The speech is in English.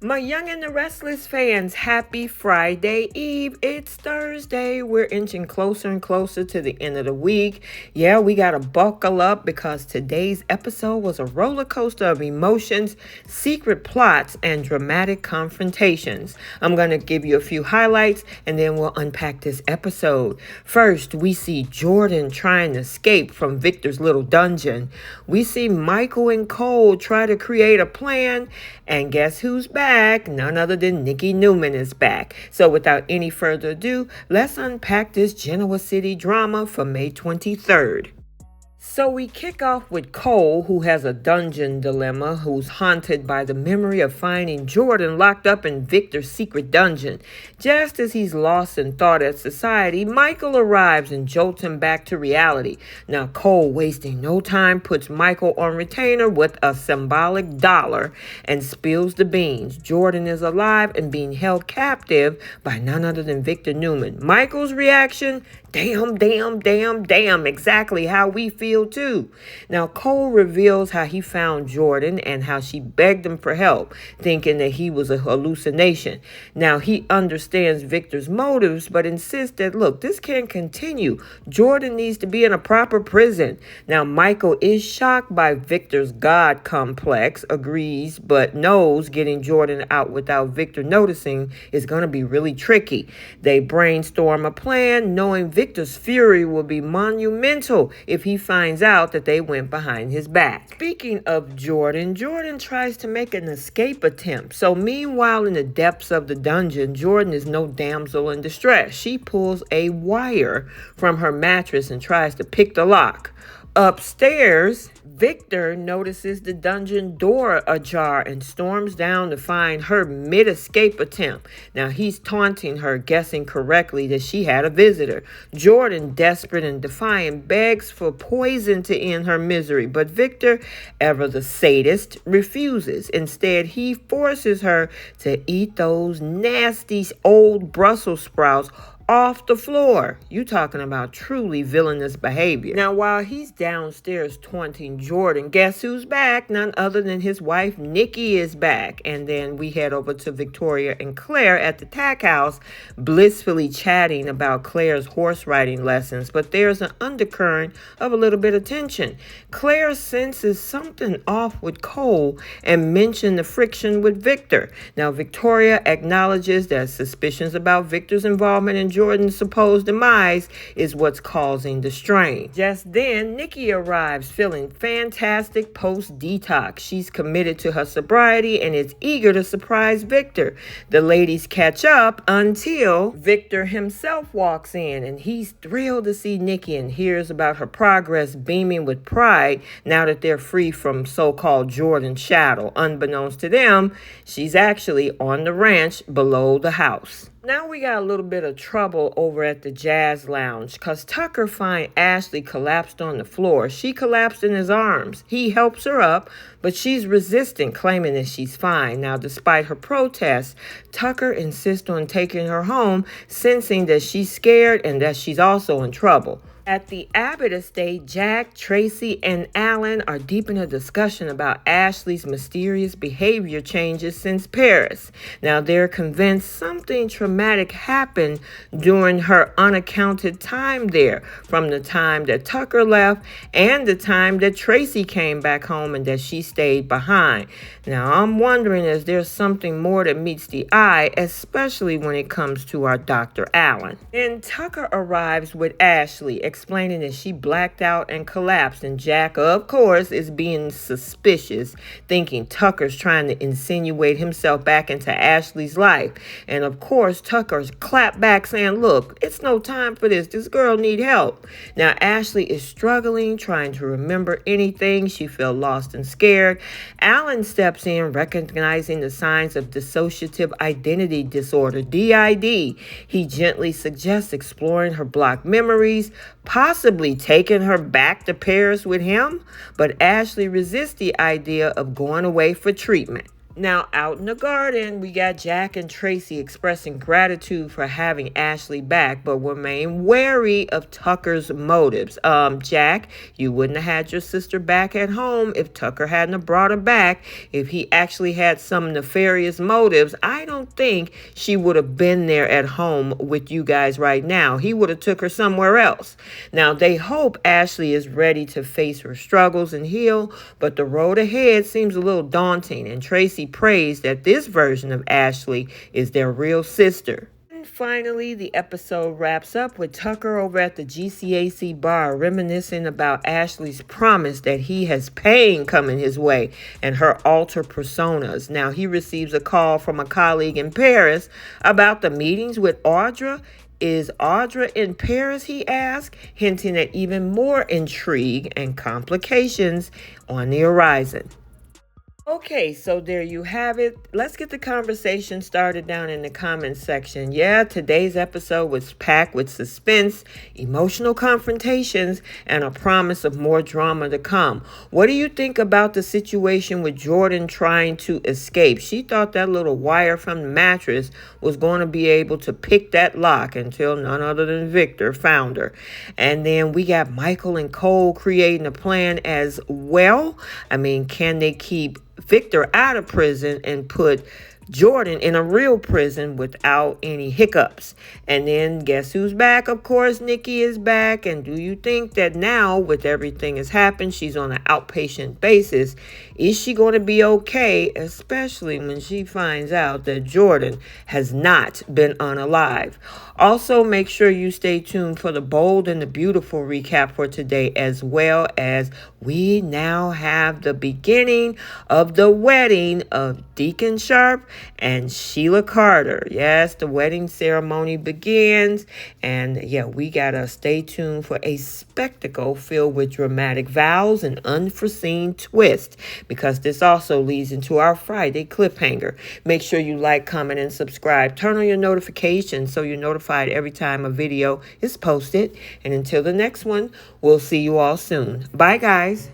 My Young and the Restless fans, happy Friday Eve. It's Thursday. We're inching closer and closer to the end of the week. Yeah, we got to buckle up because today's episode was a roller coaster of emotions, secret plots, and dramatic confrontations. I'm going to give you a few highlights and then we'll unpack this episode. First, we see Jordan trying to escape from Victor's little dungeon. We see Michael and Cole try to create a plan, and guess who's back? None other than Nikki Newman is back. So without any further ado, let's unpack this Genoa City drama for May 23rd. So we kick off with Cole, who has a dungeon dilemma, who's haunted by the memory of finding Jordan locked up in Victor's secret dungeon. Just as he's lost in thought at society, Michael arrives and jolts him back to reality. Now Cole, wasting no time, puts Michael on retainer with a symbolic dollar and spills the beans. Jordan is alive and being held captive by none other than Victor Newman. Michael's reaction? Damn, exactly how we feel too. Now, Cole reveals how he found Jordan and how she begged him for help, thinking that he was a hallucination. Now, he understands Victor's motives, but insists that, look, this can't continue. Jordan needs to be in a proper prison. Now, Michael is shocked by Victor's God complex, agrees, but knows getting Jordan out without Victor noticing is going to be really tricky. They brainstorm a plan, knowing Victor's fury will be monumental if he finds out that they went behind his back. Speaking of Jordan tries to make an escape attempt. So meanwhile, in the depths of the dungeon, Jordan is no damsel in distress. She pulls a wire from her mattress and tries to pick the lock. Upstairs, Victor notices the dungeon door ajar and storms down to find her mid-escape attempt. Now he's taunting her, guessing correctly that she had a visitor. Jordan, desperate and defiant, begs for poison to end her misery, but Victor, ever the sadist, refuses. Instead, he forces her to eat those nasty old Brussels sprouts off the floor. You talking about truly villainous behavior. Now, while he's downstairs taunting Jordan, guess who's back? None other than his wife, Nikki, is back. And then we head over to Victoria and Claire at the tack house, blissfully chatting about Claire's horse riding lessons. But there's an undercurrent of a little bit of tension. Claire senses something off with Cole and mentions the friction with Victor. Now, Victoria acknowledges that suspicions about Victor's involvement in Jordan's supposed demise is what's causing the strain. Just then, Nikki arrives feeling fantastic post-detox. She's committed to her sobriety and is eager to surprise Victor. The ladies catch up until Victor himself walks in, and he's thrilled to see Nikki and hears about her progress, beaming with pride now that they're free from so-called Jordan's shadow. Unbeknownst to them, she's actually on the ranch below the house. Now we got a little bit of trouble over at the Jazz Lounge because Tucker finds Ashley collapsed on the floor. She collapsed in his arms. He helps her up, but she's resisting, claiming that she's fine. Now, despite her protests, Tucker insists on taking her home, sensing that she's scared and that she's also in trouble. At the Abbott estate, Jack, Tracy, and Alan are deep in a discussion about Ashley's mysterious behavior changes since Paris. Now, they're convinced something traumatic happened during her unaccounted time there, from the time that Tucker left and the time that Tracy came back home and that she stayed behind. Now, I'm wondering if there's something more that meets the eye, especially when it comes to our Dr. Allen. Then Tucker arrives with Ashley, explaining that she blacked out and collapsed, and Jack, of course, is being suspicious, thinking Tucker's trying to insinuate himself back into Ashley's life. And of course, Tucker's clapped back saying, look, it's no time for this girl need help. Now Ashley is struggling, trying to remember anything. She felt lost and scared. Alan steps in, recognizing the signs of dissociative identity disorder, DID. He gently suggests exploring her blocked memories, possibly taking her back to Paris with him, but Ashley resists the idea of going away for treatment. Now, out in the garden, we got Jack and Tracy expressing gratitude for having Ashley back, but remain wary of Tucker's motives. Jack, you wouldn't have had your sister back at home if Tucker hadn't have brought her back. If he actually had some nefarious motives, I don't think she would have been there at home with you guys right now. He would have took her somewhere else. Now, they hope Ashley is ready to face her struggles and heal, but the road ahead seems a little daunting, and Tracy prays that this version of Ashley is their real sister. And finally, the episode wraps up with Tucker over at the GCAC bar reminiscing about Ashley's promise that he has pain coming his way and her alter personas. Now, he receives a call from a colleague in Paris about the meetings with Audra. Is Audra in Paris, he asked, hinting at even more intrigue and complications on the horizon. Okay, so there you have it. Let's get the conversation started down in the comments section. Yeah, today's episode was packed with suspense, emotional confrontations, and a promise of more drama to come. What do you think about the situation with Jordan trying to escape? She thought that little wire from the mattress was going to be able to pick that lock until none other than Victor found her. And then we got Michael and Cole creating a plan as well. I mean, can they keep Victor out of prison and put Jordan in a real prison without any hiccups? And then guess who's back? Of course, Nikki is back. And do you think that now, with everything has happened, she's on an outpatient basis? Is she going to be okay, especially when she finds out that Jordan has not been unalived? Also, make sure you stay tuned for the bold and the beautiful recap for today, as well as we now have the beginning of the wedding of Deacon Sharp and Sheila Carter. Yes, the wedding ceremony begins, and yeah, we gotta stay tuned for a spectacle filled with dramatic vows and unforeseen twists, because this also leads into our Friday cliffhanger. Make sure you like, comment, and subscribe. Turn on your notifications so you're notified every time a video is posted. And until the next one, we'll see you all soon. Bye, guys.